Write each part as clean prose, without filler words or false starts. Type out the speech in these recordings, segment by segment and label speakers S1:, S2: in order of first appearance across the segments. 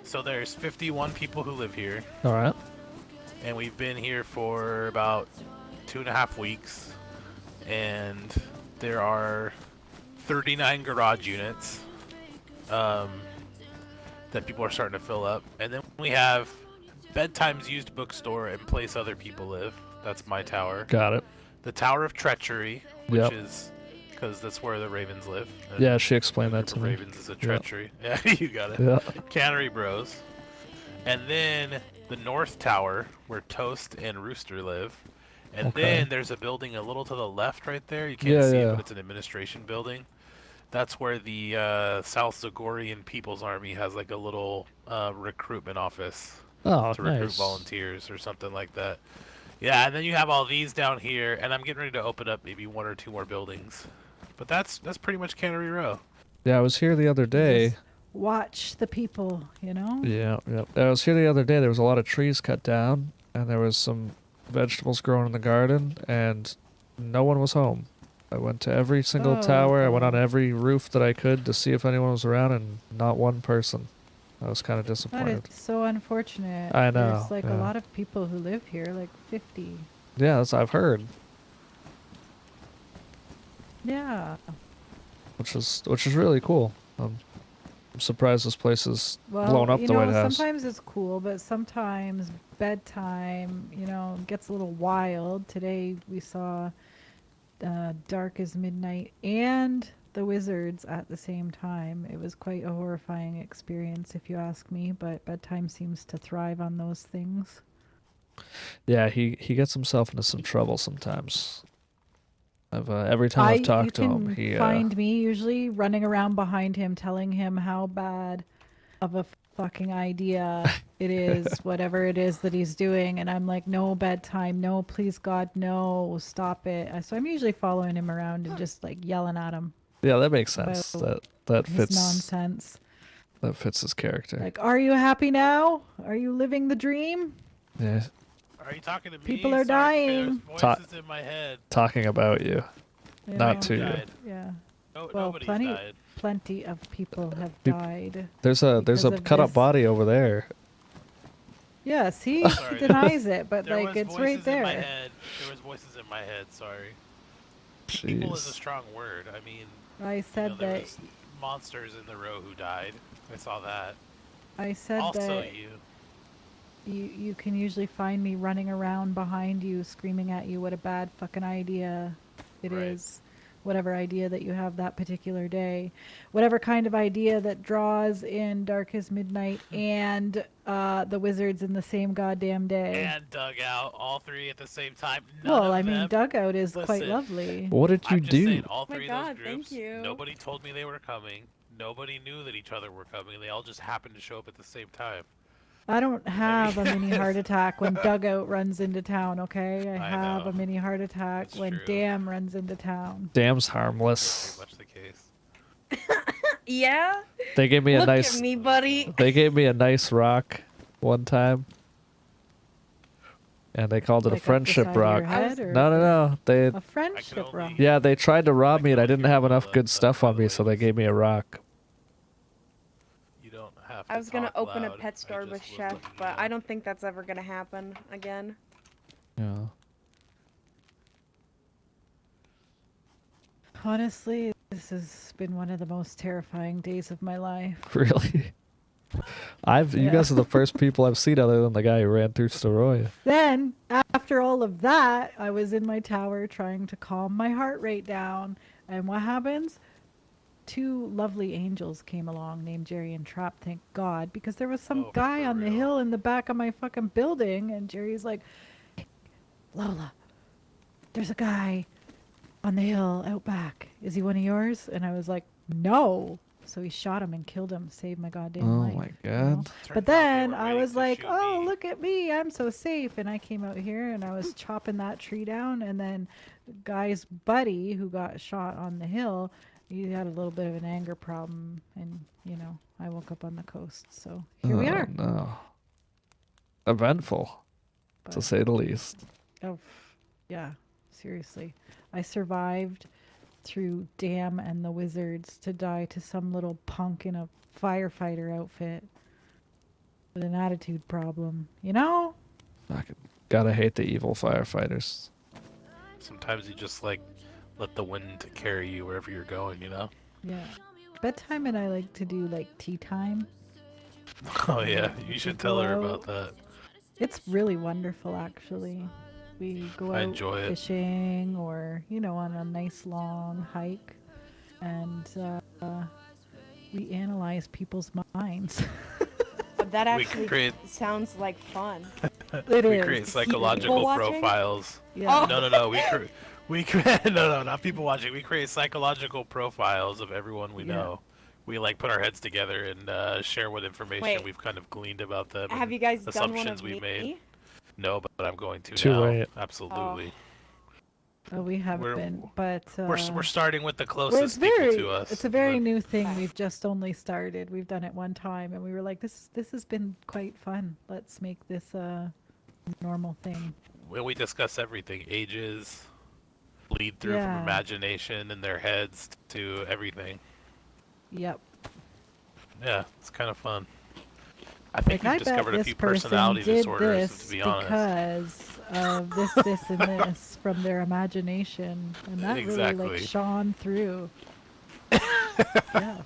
S1: So there's 51 people who live here,
S2: All right.
S1: and we've been here for about 2.5 weeks, and there are 39 garage units um, that people are starting to fill up, and then we have Bedtime's used bookstore and place other people live. That's my tower.
S2: Got it.
S1: The Tower of Treachery, which
S2: Yep.
S1: is because that's where the ravens live. And
S2: Yeah, she explained
S1: a
S2: that
S1: group
S2: to
S1: of
S2: me.
S1: ravens is a
S2: Yep.
S1: treachery. Yeah, you got it.
S2: Yeah.
S1: Cannery Bros. And then the North Tower, where Toast and Rooster live. And
S2: Okay.
S1: then there's a building a little to the left right there. You can't
S2: Yeah,
S1: see it,
S2: yeah.
S1: but it's an administration building. That's where the South Zagorian People's Army has like a little recruitment office
S2: Oh,
S1: to recruit
S2: nice.
S1: volunteers or something like that. Yeah, and then you have all these down here, and I'm getting ready to open up maybe one or two more buildings. But that's pretty much Cannery Row.
S2: Yeah, I was here the other
S3: You
S2: day.
S3: just watch the people, you know?
S2: Yeah, yeah. I was here the other day. There was a lot of trees cut down, and there was some vegetables growing in the garden, and no one was home. I went to every single tower. I went on
S3: Oh,
S2: every roof that I could to see if anyone was around, and not one person. I was kind of
S3: that is
S2: disappointed.
S3: so unfortunate.
S2: I
S3: There's
S2: know.
S3: like a
S2: Yeah.
S3: lot of people who live here, like 50.
S2: Yeah, that's I've heard,
S3: Yeah.
S2: which is really cool. I'm surprised this place is blown
S3: Well,
S2: up
S3: you
S2: the way it
S3: know,
S2: has.
S3: sometimes it's cool, but sometimes bedtime, gets a little wild. Today we saw Dark as Midnight and the Wizards at the same time. It was quite a horrifying experience, if you ask me, but bedtime seems to thrive on those things.
S2: Yeah, he gets himself into some trouble sometimes. I've every time I've
S3: You
S2: talked to him,
S3: can
S2: he
S3: find me usually running around behind him, telling him how bad of a fucking idea it is, whatever it is that he's doing. And I'm like, no, bedtime, no, please God, no, stop it. So I'm usually following him around and just like yelling at him
S2: yeah, that makes
S3: about
S2: sense. That
S3: his
S2: fits
S3: nonsense.
S2: his character.
S3: Like, are you happy now? Are you living the dream?
S2: Yeah,
S1: Are you talking to
S3: People
S1: me?
S3: are
S1: Sorry, there's
S3: dying.
S2: ta-
S1: voices in my head.
S2: talking about you,
S3: You
S2: not
S3: know?
S2: to
S1: Who
S2: you.
S1: died?
S3: Yeah.
S1: No,
S3: Well,
S1: nobody's died.
S3: plenty of people have
S2: Peop-
S3: died
S2: there's
S3: because
S2: a
S3: of
S2: cut up
S3: this.
S2: body over there.
S3: Yeah, see, he
S1: Sorry,
S3: denies it, but
S1: there
S3: like
S1: was
S3: it's right
S1: voices in my
S3: there.
S1: head. There was voices in my head. Sorry. People is a
S2: Jeez.
S1: strong word. I mean,
S3: I said
S1: there
S3: that
S1: was monsters in the row who died. I saw that.
S3: I said
S1: Also,
S3: that
S1: you.
S3: you can usually find me running around behind you screaming at you what a bad fucking idea it
S1: Right.
S3: is. Whatever idea that you have that particular day. Whatever kind of idea that draws in Dark as Midnight and the Wizards in the same goddamn day.
S1: And Dugout, all three at the same time. None
S3: Well, I
S1: of
S3: mean,
S1: them.
S3: Dugout is quite
S1: Listen,
S3: lovely.
S2: What did you
S1: I'm just
S2: do?
S1: saying, all
S4: Oh my
S1: three of those
S4: god, thank
S1: groups,
S4: you.
S1: nobody told me they were coming. Nobody knew that each other were coming. They all just happened to show up at the same time.
S3: I don't have a
S1: I
S3: mini
S1: mean,
S3: heart attack when Dugout runs into town, okay? I
S1: I
S3: have a
S1: know.
S3: mini heart attack
S1: That's
S3: when
S1: true.
S3: Dam runs into town.
S2: Dam's
S1: Very
S2: harmless.
S1: much the case.
S4: Yeah?
S2: They gave me a
S4: Look at
S2: nice
S4: me, buddy.
S2: they gave me a nice rock one time, and they called it a
S3: Like up the
S2: friendship
S3: side of
S2: rock.
S3: your head or
S2: No, no, no. They
S3: a friendship
S1: only-
S3: rock.
S2: yeah, they tried to rob
S1: I
S2: me, and I
S1: can
S2: didn't
S1: hear
S2: have enough
S1: Lola,
S2: good stuff
S1: by
S2: on
S1: the
S2: me,
S1: way,
S2: so they
S1: just-
S2: gave me a rock.
S1: You don't have to
S4: I was gonna
S1: talk
S4: open
S1: loud.
S4: a pet store
S1: I
S4: with
S1: just was
S4: Chef,
S1: letting you
S4: but
S1: know.
S4: I don't think that's ever gonna happen again.
S2: Yeah.
S3: Honestly, this has been one of the most terrifying days of my life.
S2: Really? You
S3: Yeah.
S2: guys are the first people I've seen other than the guy who ran through Soroya.
S3: Then, after all of that, I was in my tower trying to calm my heart rate down. And what happens? Two lovely angels came along named Jerry and Trap, thank God, because there was some
S1: Oh,
S3: guy
S1: for
S3: on the
S1: real.
S3: hill in the back of my fucking building. And Jerry's like, "Hey, Lola, there's a guy on the hill out back. Is he one of yours?" And I was like, no. So he shot him and killed him, saved my goddamn
S2: Oh
S3: life.
S2: my
S3: you know?
S2: god.
S1: Turns
S3: But
S1: out they
S3: then
S1: were
S3: I
S1: waiting
S3: was
S1: to
S3: like,
S1: shoot
S3: oh,
S1: me.
S3: look at me. I'm so safe. And I came out here and I was chopping that tree down. And then the guy's buddy who got shot on the hill, he had a little bit of an anger problem. And, I woke up on the coast. So here we are.
S2: No. Eventful, to
S3: But,
S2: say the least.
S3: oh, yeah, seriously. I survived through Dam and the Wizards to die to some little punk in a firefighter outfit. with an attitude problem, you know?
S2: Fucking gotta hate the evil firefighters.
S1: Sometimes you just like let the wind carry you wherever you're going, you know?
S3: Yeah. Bedtime and I like to do like tea time.
S1: Oh yeah, you
S3: We
S1: should
S3: go
S1: tell her
S3: out.
S1: about that.
S3: It's really wonderful, actually. We go
S1: I
S3: out
S1: enjoy it.
S3: fishing or, on a nice long hike, and we analyze people's minds.
S4: That
S1: We
S4: actually
S1: create
S4: sounds like fun.
S3: It
S1: we
S3: is.
S1: create
S4: People
S1: psychological
S4: watching?
S1: profiles.
S3: Yeah.
S1: No. We create no, not people watching. We create psychological profiles of everyone we
S3: Yeah.
S1: know. We like put our heads together and share what information
S4: Wait.
S1: we've kind of gleaned about them
S4: Have
S1: and
S4: you guys done one
S1: assumptions
S4: of
S1: we've made.
S4: me?
S1: No, but I'm going to
S2: Too
S1: now.
S2: late.
S1: Absolutely.
S3: We haven't, but
S1: We're starting with the
S3: well,
S1: closest people to us.
S3: it's a very
S1: and
S3: new thing.
S4: Okay.
S3: We've just only started. We've done it one time, and we were like, this has been quite fun. Let's make this a normal thing.
S1: then we discuss everything: ages, lead through from
S3: Yeah.
S1: imagination in their heads to everything.
S3: Yep.
S1: Yeah, it's kind of fun. I think
S3: Like,
S1: we've
S3: I bet
S1: discovered a
S3: this
S1: few
S3: person
S1: personality
S3: did
S1: disorders,
S3: this
S1: to be honest.
S3: because of this, and this from their imagination, and that really like
S1: Exactly.
S3: shone through. Yeah.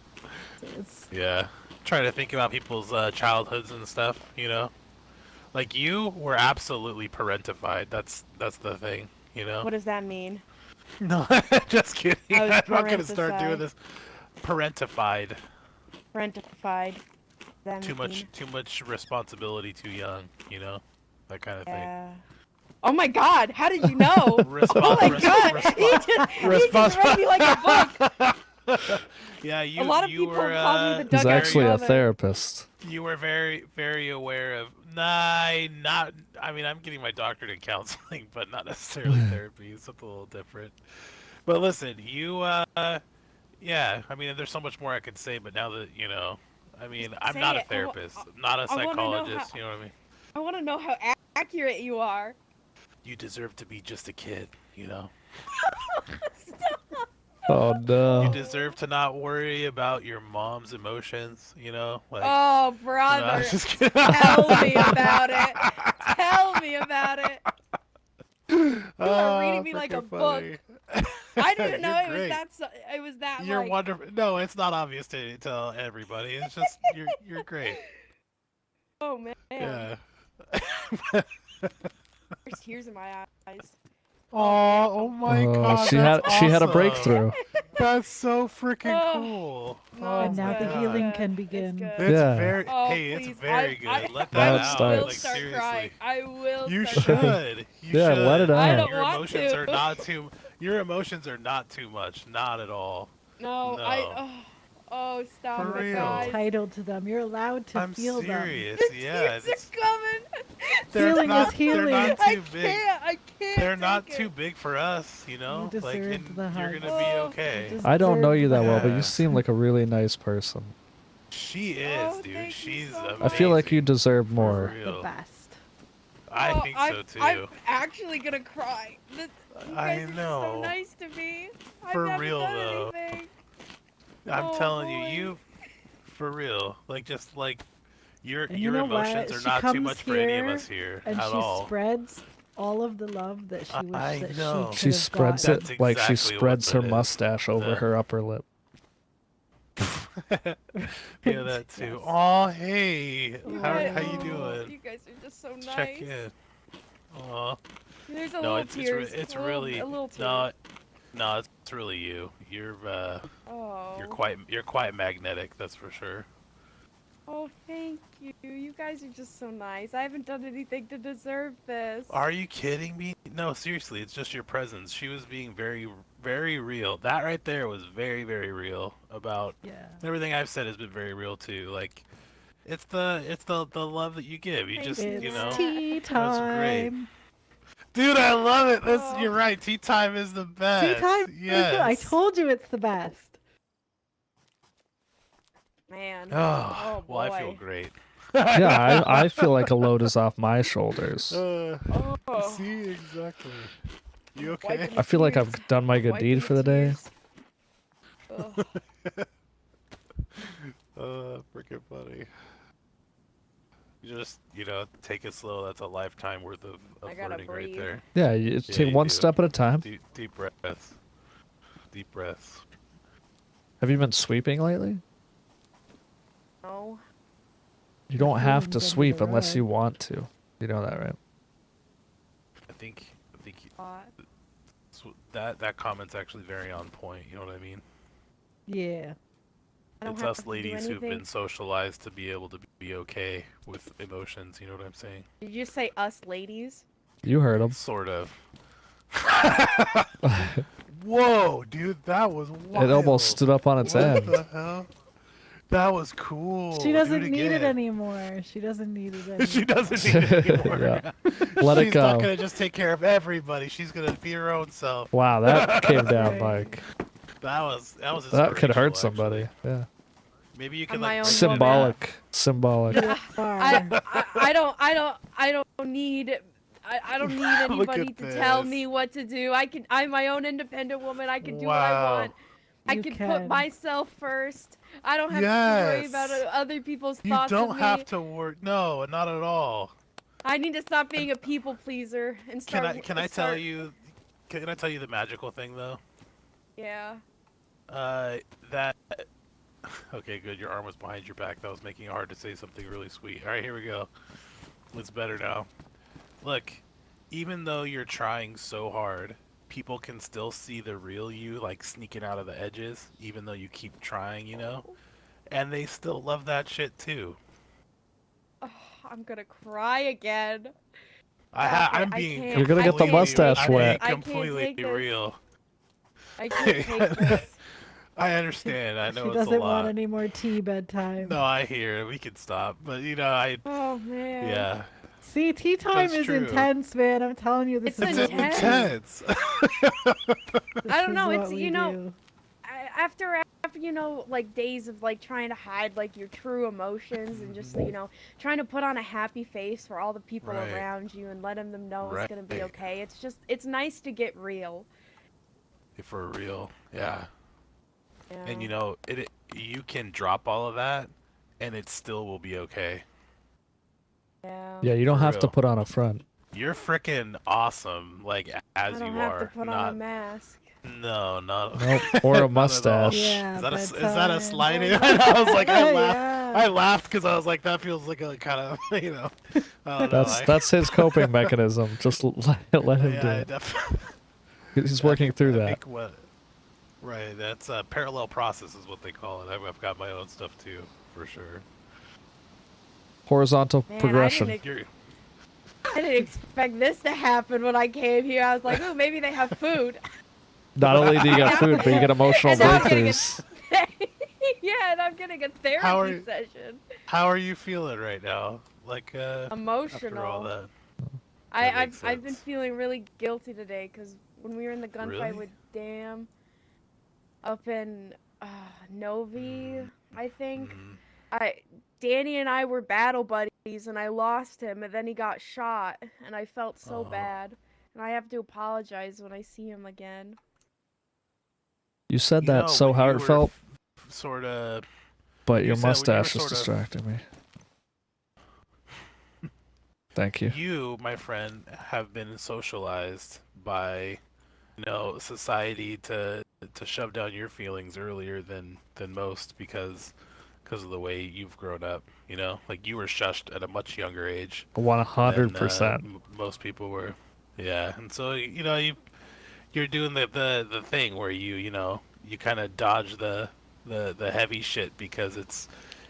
S3: So it's
S1: Yeah. Trying to think about people's childhoods and stuff, you know? Like, you were absolutely parentified. That's the thing, you know?
S4: What does that mean?
S1: No, just kidding.
S4: I was
S1: I'm not going to start doing
S4: parenticide.
S1: this. Parentified.
S4: Parentified. That
S1: Too
S4: mean?
S1: much responsibility too young, you know? That kind of thing.
S4: Yeah. Oh my God! How did you know? Oh my
S1: Respons-
S4: God! He just read me like a book.
S1: Yeah, you.
S4: A lot of
S1: you
S4: people
S1: were,
S4: call me the
S2: He's
S4: dugout
S2: actually a
S4: brother.
S2: therapist.
S1: You were very, very aware of. Not. I mean, I'm getting my doctorate in counseling, but not necessarily therapy. It's something a little different. But listen, you. Yeah. I mean, there's so much more I could say, but now that you know, I mean, I'm
S4: Say
S1: not a
S4: it.
S1: therapist, not a
S4: I wanna know
S1: psychologist.
S4: how-
S1: You know what I mean?
S4: I want to know how accurate you are.
S1: You deserve to be just a kid. You know.
S2: Oh
S1: You
S2: no.
S1: deserve to not worry about your mom's emotions. You know, like.
S4: Oh,
S1: No,
S4: brother.
S1: I'm just kidding.
S4: Tell me about it. Tell me about it. You are reading me like a
S1: freaking
S4: book.
S1: funny.
S4: I didn't know
S1: You're
S4: it was
S1: great.
S4: that. It was that
S1: You're
S4: like.
S1: wonderful. No, it's not obvious to tell everybody. It's just you're great.
S4: Oh man.
S1: Yeah.
S4: There's tears in my eyes.
S1: Oh my
S2: Oh,
S1: god,
S2: she
S1: that's
S2: had a
S1: awesome.
S2: breakthrough.
S1: That's so freaking
S4: Oh,
S1: cool.
S4: No,
S1: Oh
S3: and
S4: it's
S3: now
S1: my
S3: the
S4: good, it's
S3: healing
S4: good,
S3: can
S4: it's
S3: begin.
S4: good.
S1: It's
S2: Yeah.
S1: very
S4: Oh,
S1: hey,
S4: please.
S1: it's very good. Let
S2: Now
S1: that
S2: it's
S1: out.
S2: starts.
S4: will
S1: Like
S4: start
S1: seriously.
S4: crying. I will
S1: You
S4: start crying.
S1: should. You
S2: Yeah,
S1: should.
S2: let it
S4: I
S2: out.
S4: don't
S1: Your
S4: want
S1: emotions
S4: to.
S1: are not too your emotions are not too much. Not at all.
S4: No,
S1: No.
S4: Oh, stop
S1: For
S4: it,
S1: real.
S3: You're
S4: guys.
S3: entitled to them. You're allowed to
S1: I'm
S3: feel
S1: serious.
S4: The
S1: Yeah,
S4: tears are coming.
S3: Healing is healing.
S1: They're not
S4: I
S1: too big.
S4: I can't.
S1: They're not
S4: take
S1: too
S4: it.
S1: big for us, you know.
S3: You
S1: Like,
S3: deserved
S1: and
S3: the
S1: you're
S3: hug.
S1: gonna be
S4: Oh,
S1: okay.
S3: Just
S2: I don't know
S3: deserved
S2: you that
S3: the
S2: well, but
S1: Yeah.
S2: you seem like a really nice person.
S1: She is,
S4: Oh,
S1: dude.
S4: thank you
S1: She's
S4: so
S1: amazing.
S2: I feel like you deserve
S1: For
S2: more.
S3: the
S1: real.
S3: best.
S1: I
S4: Oh,
S1: think so too.
S4: I'm actually gonna cry. You
S1: I
S4: guys are just
S1: know.
S4: so nice to me.
S1: For
S4: I've never
S1: real,
S4: done
S1: though.
S4: anything.
S1: I'm
S4: Oh,
S1: telling
S4: boy.
S1: you, for real. Like, just like your
S3: And you know
S1: emotions
S3: what?
S1: are
S3: She
S1: not too
S3: comes
S1: much for any of
S3: here
S1: us here
S3: and
S1: at
S3: she
S1: all.
S3: spreads all of the love that she wished
S1: I
S3: that
S1: know.
S3: she
S2: She
S3: could have
S2: spreads
S3: gotten.
S1: That's
S2: it like she
S1: exactly
S2: spreads
S1: what
S2: her
S1: it is.
S2: mustache over
S1: The-
S2: her upper lip.
S1: Yeah, that too.
S3: Yes.
S1: Oh, hey.
S4: You
S1: How
S4: guys,
S1: you doing?
S4: You guys are just so
S1: Let's
S4: nice.
S1: check in. Aw.
S4: There's a
S1: No,
S4: little
S1: it's
S4: tears.
S1: it's
S4: a
S1: really
S4: little tears.
S1: no, it's really you. You're
S4: Oh.
S1: you're quite magnetic, that's for sure.
S4: Oh, thank you. You guys are just so nice. I haven't done anything to deserve this.
S1: Are you kidding me? No, seriously, it's just your presence. She was being very, very real. That right there was very, very real. About
S3: Yeah.
S1: everything I've said has been very real too. Like, it's the love that you give. You
S4: Thank
S1: just
S3: It's
S1: you know.
S3: tea
S1: That's great.
S3: time.
S1: Dude, I love it.
S4: Oh.
S1: You're right. Tea time is the best.
S3: Tea time.
S1: Yes.
S3: I told you it's the best.
S4: Man.
S1: Oh,
S4: boy.
S1: well, I feel great.
S2: Yeah, I feel like a load is off my shoulders.
S4: Oh.
S1: See, exactly. You okay?
S4: Wiping
S2: I feel like
S4: tears.
S2: I've done my good
S4: Wiping
S2: deed for the day.
S4: tears. Ugh.
S1: Freaking funny. Just, take it slow. That's a lifetime worth of
S4: I gotta
S1: learning right
S4: breathe.
S1: there.
S2: Yeah, you
S1: Yeah,
S2: take
S1: you
S2: one
S1: do.
S2: step at a time.
S1: Deep breaths. Deep breaths.
S2: Have you been sweeping lately?
S4: No.
S2: You don't have to
S3: Under the
S2: sweep unless you
S3: rug.
S2: want to. You know that, right?
S1: I think
S4: What?
S1: that comment's actually very on point. You know what I mean?
S3: Yeah.
S4: I don't
S1: It's
S4: have
S1: us
S4: to do
S1: ladies who've
S4: anything.
S1: been socialized to be able to be okay with emotions. You know what I'm saying?
S4: Did you say us ladies?
S2: You heard him.
S1: Sort of. Whoa, dude, that was wild.
S2: It almost stood up on its
S1: What
S2: end.
S1: the hell? That was cool.
S3: She doesn't
S1: Do it
S3: need it
S1: again.
S3: anymore. She doesn't need it anymore.
S1: She doesn't need it anymore.
S2: Yeah. Let it
S1: She's not
S2: go.
S1: gonna just take care of everybody. She's gonna be her own self.
S2: Wow, that came down,
S3: Right.
S2: Mike.
S1: That was
S2: That could hurt
S1: inspirational,
S2: somebody.
S1: actually.
S2: Yeah.
S1: Maybe you
S4: I'm
S1: could
S4: my
S1: like
S4: own
S1: bring
S4: woman.
S1: them in.
S2: Symbolic.
S4: I don't need I don't need
S1: Look
S4: anybody
S1: at
S4: to tell
S1: this.
S4: me what to do. I'm my own independent woman. I can do what I
S1: Wow.
S4: want. I
S3: You
S4: can put
S3: can.
S4: myself first. I don't have to worry about
S1: Yes.
S4: other people's
S1: You
S4: thoughts
S1: don't
S4: of me.
S1: have to work. No, not at all.
S4: I need to stop being a people pleaser and start.
S1: Can I tell you? Can I tell you the magical thing though?
S4: Yeah.
S1: That. Okay, good. Your arm was behind your back. That was making it hard to say something really sweet. All right, here we go. It's better now. Look, even though you're trying so hard, people can still see the real you, like sneaking out of the edges, even though you keep trying, and they still love that shit too.
S4: Oh, I'm gonna cry again.
S1: I'm
S4: I
S1: being
S4: can't-
S2: You're gonna get the
S4: I can't
S2: mustache
S4: take
S2: wet.
S4: this.
S1: I'm
S4: I
S1: being
S4: can't
S1: completely
S4: take this.
S1: real.
S4: I can't take this.
S1: I understand. I know
S3: She
S1: it's a
S3: doesn't
S1: lot.
S3: want any more tea bedtime.
S1: No, I hear. We can stop, but
S4: Oh man.
S1: yeah,
S3: See, tea time
S1: That's
S3: is
S1: true.
S3: intense, man. I'm telling you, this
S4: It's
S3: is
S1: it's
S3: what we do.
S1: intense.
S4: I don't
S3: This
S4: know.
S3: is
S4: It's
S3: what we do.
S4: after like days of like trying to hide like your true emotions and just trying to put on a happy face for all the people
S1: Right.
S4: around you and letting them know it's gonna be
S1: Right.
S4: okay. It's nice to get real.
S1: For real, yeah.
S4: Yeah.
S1: And you can drop all of that, and it still will be okay.
S4: Yeah.
S2: Yeah, you don't
S1: For
S2: have to
S1: real.
S2: put on a front.
S1: You're freaking awesome, like
S4: I
S1: as
S4: don't
S1: you
S4: have
S1: are.
S4: to put
S1: Not
S4: on a mask.
S1: no, not
S2: Nope. Or
S1: not
S2: a
S1: at all.
S2: mustache.
S3: Yeah,
S1: Is that
S3: bedtime.
S1: is that a slight?
S4: Or
S1: I was like, I laughed.
S3: Yeah.
S1: I laughed because I was like, that feels like a kind of, I don't know.
S2: That's his coping mechanism. Just let him do
S1: Yeah,
S2: it.
S1: definitely.
S2: He's working through
S1: I
S2: that.
S1: think right, that's a parallel process is what they call it. I've got my own stuff too, for sure.
S2: Horizontal
S4: Man,
S2: progression.
S4: I didn't expect this to happen when I came here. I was like, ooh, maybe they have food.
S2: Not only do you get food, but you get emotional
S4: And now I'm getting
S2: breakthroughs.
S4: Yeah, and I'm getting a
S1: How
S4: therapy session.
S1: How are you feeling right now? Like after all
S4: Emotional.
S1: that.
S4: I've been
S1: sense.
S4: feeling really guilty today because when we were in the gunfight
S1: Really?
S4: with Dam up in Novi, I think.
S1: Mm,
S4: Danny and I were battle buddies, and I lost him, and then he got shot, and I felt so
S1: Oh.
S4: bad, and I have to apologize when I see him again.
S2: You said that so
S1: when you were
S2: heartfelt,
S1: sort of.
S2: but
S1: you
S2: your
S1: said when you were
S2: mustache is
S1: sort of-
S2: distracting me. Thank you.
S1: You, my friend, have been socialized by, society to shove down your feelings earlier than most because of the way you've grown up. Like you were shushed at a much younger age.
S2: 100%.
S1: Most people were. Yeah, and so you're doing the thing where you kind of dodge the heavy shit because it's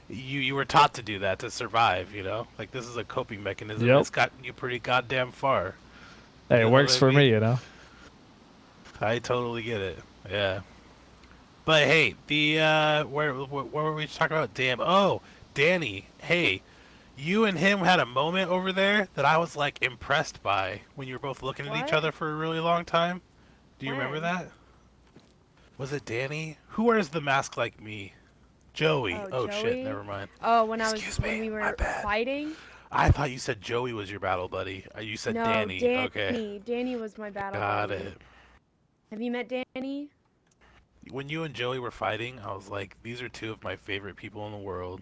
S1: you were taught to do that to survive. Like this is a coping mechanism.
S2: Yep.
S1: It's gotten you pretty goddamn far.
S2: Hey,
S1: You
S2: it
S1: know
S2: works
S1: what I
S2: for
S1: mean?
S2: me.
S1: I totally get it. Yeah. But hey, where were we talking about? Damn. Oh, Danny. Hey, you and him had a moment over there that I was like impressed by when you were both looking at each
S4: What?
S1: other for a really long time. Do you remember
S4: When?
S1: that? Was it Danny? Who wears the mask like me? Joey. Oh shit,
S4: Joey?
S1: never mind.
S4: Oh, when
S1: Me,
S4: we
S1: my
S4: were
S1: bad.
S4: fighting?
S1: I thought you said Joey was your battle buddy. You said
S4: No,
S1: Danny.
S4: Danny.
S1: Okay.
S4: Danny was my battle
S1: Got
S4: buddy.
S1: it.
S4: Have you met Danny?
S1: When you and Joey were fighting, I was like, these are two of my favorite people in the world.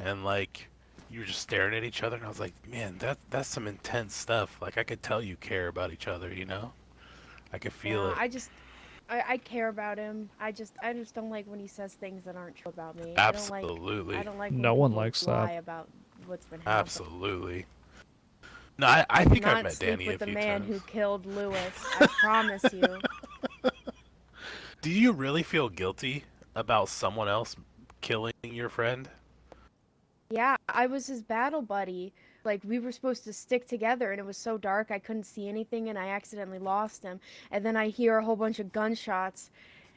S1: And like, you were just staring at each other, and I was like, man, that's some intense stuff. Like, I could tell you care about each other, you know? I could feel
S4: Yeah,
S1: it.
S4: I care about him. I just don't like when he says things that aren't true about me. I
S1: Absolutely.
S4: don't like when
S2: No one
S4: people
S2: likes
S4: lie
S2: that.
S4: about what's been happening.
S1: Absolutely. No, I think I've
S4: Not
S1: met
S4: sleep
S1: Danny a
S4: with the
S1: few
S4: man
S1: times.
S4: who killed Lewis. I promise you.
S1: Do you really feel guilty about someone else killing your friend?
S4: Yeah, I was his battle buddy. Like, we were supposed to stick together, and it was so dark I couldn't see anything, and I accidentally lost him. And then I hear a whole bunch of gunshots,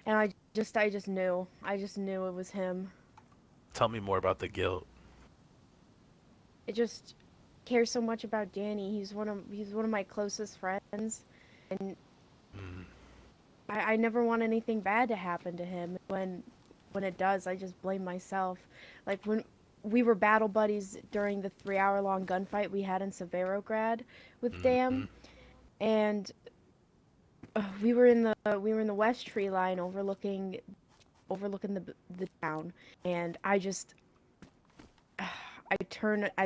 S4: and I just knew. I just knew it was him.
S1: Tell me more about the guilt.
S4: I just care so much about Danny. He's one of my closest friends, and
S1: Mm.
S4: I never want anything bad to happen to him. When it does, I just blame myself. Like when we were battle buddies during the 3-hour-long gunfight we had in Severograd with
S1: Mm-hmm.
S4: Dam, and we were in the west tree line overlooking the town, and I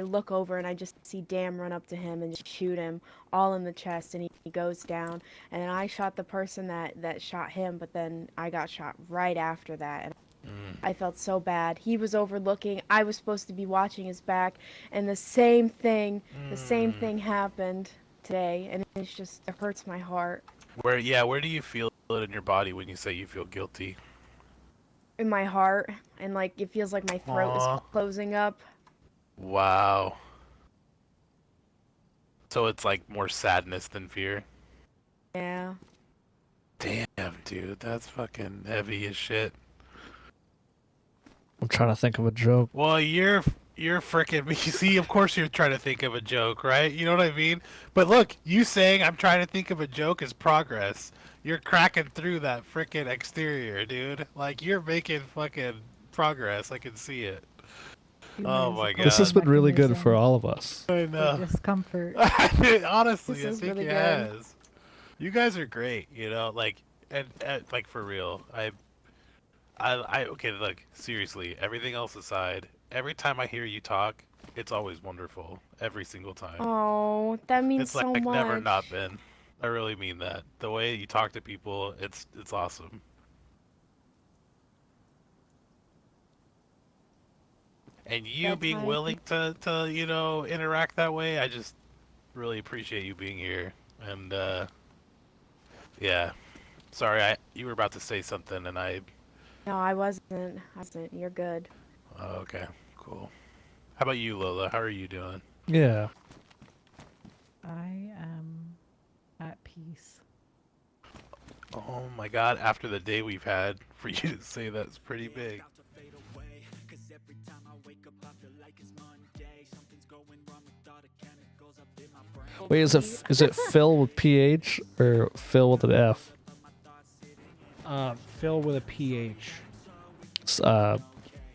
S4: look over and I just see Dam run up to him and just shoot him all in the chest, and he goes down. And then I shot the person that shot him, but then I got shot right after that, and
S1: Mm.
S4: I felt so bad. He was overlooking. I was supposed to be watching his back, and the same
S1: Mm.
S4: thing happened today, and it hurts my heart.
S1: Where do you feel it in your body when you say you feel guilty?
S4: In my heart, and like it feels like my throat is
S1: Aw.
S4: closing up.
S1: Wow. So it's like more sadness than fear?
S4: Yeah.
S1: Damn, dude, that's fucking heavy as shit.
S2: I'm trying to think of a joke.
S1: Well, you're freaking me. See, of course you're trying to think of a joke, right? You know what I mean? But look, you saying I'm trying to think of a joke is progress. You're cracking through that freaking exterior, dude. Like you're making fucking progress. I can see it. Oh
S3: Humor is a
S1: my
S2: This has
S1: god.
S3: coping
S2: been really good for
S3: mechanism
S2: all of us.
S1: I
S3: for
S1: know.
S3: discomfort.
S1: Honestly,
S4: This
S1: I
S4: is
S1: think
S4: really
S1: it
S4: good.
S1: has. You guys are great, you know, like and like for real. Okay, look, seriously, everything else aside, every time I hear you talk, it's always wonderful. Every single time.
S4: Oh, that means
S1: It's
S4: so
S1: like never not
S4: much.
S1: been. I really mean that. The way you talk to people, it's awesome. And you being
S4: Bedtime.
S1: willing to, you know, interact that way, I just really appreciate you being here. And yeah. Sorry, you were about to say something and I
S4: No, I wasn't. I wasn't. You're good.
S1: oh, okay, cool. How about you, Lola? How are you doing?
S2: Yeah.
S3: I am at peace.
S1: Oh my god, after the day we've had, for you to say that's pretty big.
S2: Wait, is it Phil with PH or Phil with an F?
S5: Phil with a PH.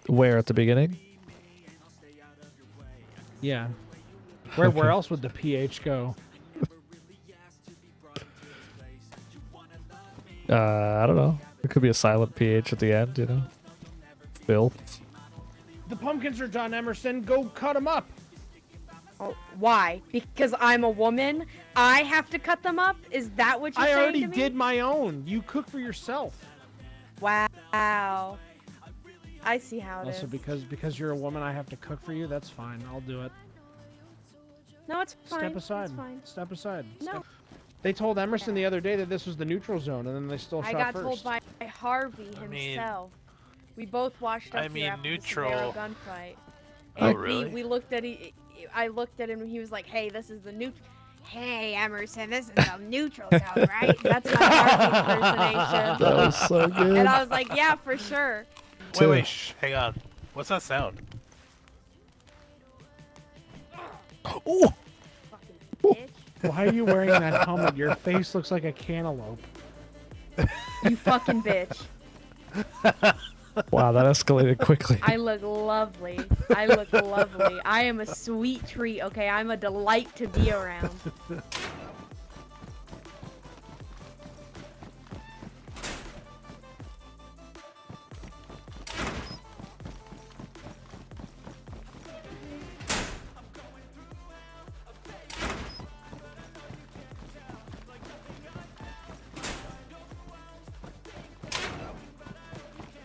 S2: Where at the beginning?
S5: Yeah. Where
S2: Okay.
S5: else would the PH go?
S2: I don't know. It could be a silent PH at the end, you know? Phil.
S5: The pumpkins are done, Emerson. Go cut them up.
S4: Oh, why? Because I'm a woman? I have to cut them up? Is that what you're
S5: I
S4: saying
S5: already
S4: to me?
S5: did my own. You cook for yourself.
S4: Wow. I see how it is.
S5: Also, because you're a woman, I have to cook for you. That's fine. I'll do it.
S4: No, it's fine.
S5: Step aside.
S4: It's fine.
S5: Step aside.
S4: No.
S5: They told Emerson the other day that this was the neutral zone, and then they still
S4: I
S5: shot
S4: got
S5: first.
S4: told by Harvey
S1: I mean-
S4: himself. We both watched up
S1: I mean,
S4: here after
S1: neutral-
S4: the Severo gunfight.
S1: Oh,
S4: And
S1: really?
S4: we looked at I looked at him and he was like, "Hey, this is the neutral." Hey, Emerson, this is the neutral zone, right? That's my Harvey impersonation.
S2: That was so good.
S4: And I was like, "Yeah, for sure."
S1: Wait, shh, hang on. What's that sound?
S2: Oh!
S4: Fucking bitch.
S5: Why are you wearing that helmet? Your face looks like a cantaloupe.
S4: You fucking bitch.
S2: Wow, that escalated quickly.
S4: I look lovely. I look lovely. I am a sweet treat, okay? I'm a delight to be around.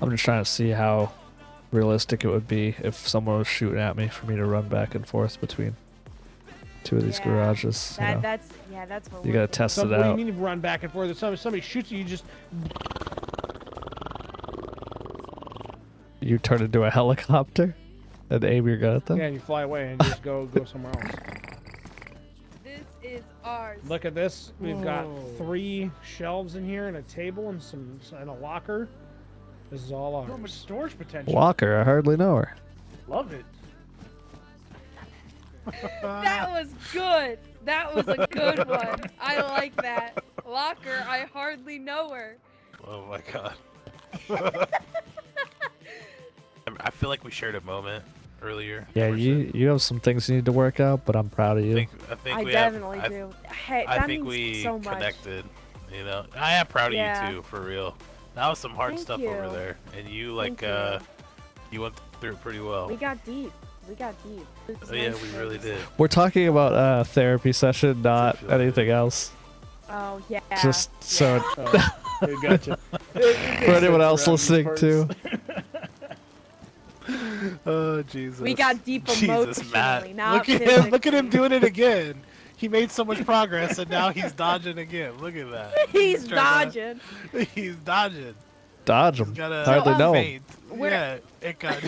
S2: I'm just trying to see how realistic it would be if someone was shooting at me for me to run back and forth between two of these
S4: Yeah,
S2: garages. You know?
S4: That's what
S2: You
S4: we're
S2: gotta
S4: doing.
S2: test
S5: So
S2: it
S5: what do you
S2: out.
S5: mean you run back and forth? If somebody shoots you, you just
S2: You turn into a helicopter and aim your gun at them.
S5: yeah, and you fly away and just go somewhere else.
S4: This is ours.
S5: Look at this. We've got
S1: Whoa.
S5: 3 shelves in here and a table and and a locker. This is all
S6: So much
S5: ours.
S6: storage potential.
S2: Walker, I hardly know her.
S6: Love it.
S4: That was good. That was a good one. I like that. Locker, I hardly know her.
S1: Oh my god. I feel like we shared a moment earlier.
S2: Yeah,
S1: Ever since-
S2: you have some things you need to work out, but I'm proud of
S1: I
S2: you.
S1: think
S4: I
S1: we
S4: definitely
S1: have,
S4: do. Hey,
S1: I
S4: that
S1: think
S4: means
S1: we
S4: so much.
S1: connected. You know, I am proud of
S4: Yeah.
S1: you too, for real. That was some hard
S4: Thank
S1: stuff
S4: you.
S1: over there, and you
S4: Thank
S1: you went through it pretty well.
S4: We got deep. We got deep. It was
S1: Oh, yeah,
S4: nice
S1: we
S4: to
S1: really
S4: just-
S1: did.
S2: We're talking about a therapy session, not
S1: feel like-
S2: anything else.
S4: Oh yeah.
S2: Just so
S5: Oh, we gotcha.
S2: for anyone else listening too.
S1: Oh Jesus!
S4: We got deep
S1: Jesus,
S4: emotionally,
S1: Matt.
S4: not
S1: Look at him! Look at him
S4: physically.
S1: doing it again. He made so much progress, and now he's dodging again. Look at that.
S4: He's
S1: trying to-
S4: dodging.
S1: He's dodging.
S2: Dodge
S1: He's
S2: them.
S1: got a
S2: Hardly know 'em.
S1: feint.
S4: Where-
S1: Yeah, it got.